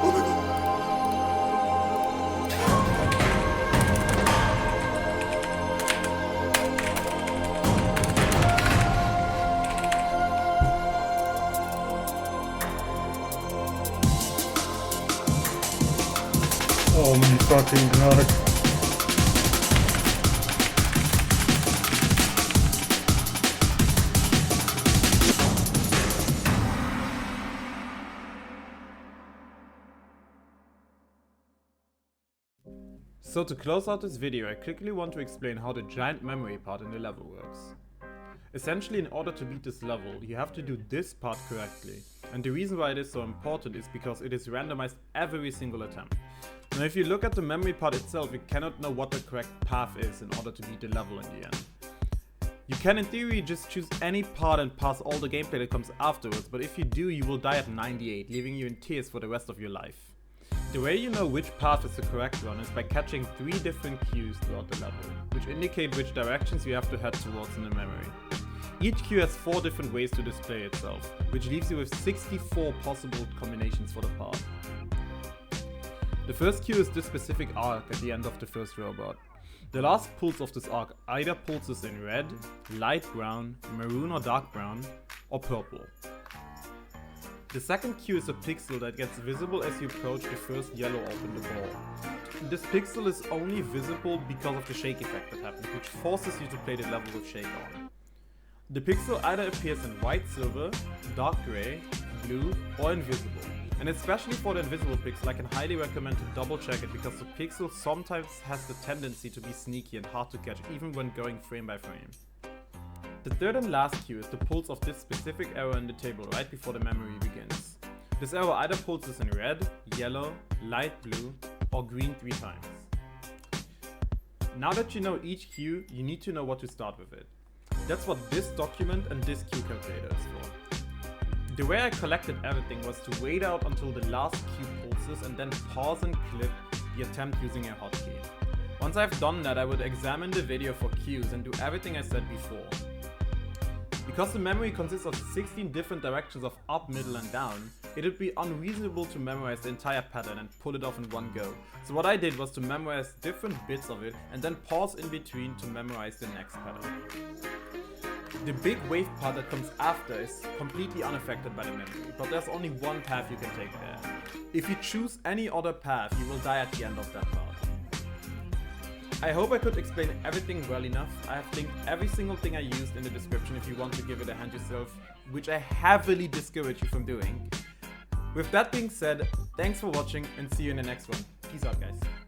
Oh my god. Oh my fucking god. So to close out this video, I quickly want to explain how the giant memory part in the level works. Essentially, in order to beat this level, you have to do this part correctly. And the reason why it is so important is because it is randomized every single attempt. Now if you look at the memory part itself, you cannot know what the correct path is in order to beat the level in the end. You can in theory just choose any part and pass all the gameplay that comes afterwards, but if you do, you will die at 98, leaving you in tears for the rest of your life. The way you know which path is the correct one is by catching 3 different cues throughout the level, which indicate which directions you have to head towards in the memory. Each cue has 4 different ways to display itself, which leaves you with 64 possible combinations for the path. The first cue is this specific arc at the end of the first robot. The last pulse of this arc either pulses in red, light brown, maroon or dark brown, or purple. The second cue is a pixel that gets visible as you approach the first yellow orb in the ball. This pixel is only visible because of the shake effect that happens, which forces you to play the level with shake on. The pixel either appears in white silver, dark grey, blue or invisible. And especially for the invisible pixel, I can highly recommend to double check it because the pixel sometimes has the tendency to be sneaky and hard to catch even when going frame by frame. The third and last cue is the pulse of this specific arrow in the table right before the memory begins. This arrow either pulses in red, yellow, light blue or green 3 times. Now that you know each cue, you need to know what to start with it. That's what this document and this cue calculator is for. The way I collected everything was to wait out until the last cue pulses and then pause and clip the attempt using a hotkey. Once I've done that, I would examine the video for cues and do everything I said before. Because the memory consists of 16 different directions of up, middle and down, it would be unreasonable to memorize the entire pattern and pull it off in one go. So what I did was to memorize different bits of it and then pause in between to memorize the next pattern. The big wave part that comes after is completely unaffected by the memory, but there's only one path you can take there. If you choose any other path, you will die at the end of that part. I hope I could explain everything well enough. I have linked every single thing I used in the description if you want to give it a hand yourself, which I heavily discourage you from doing. With that being said, thanks for watching and see you in the next one. Peace out, guys.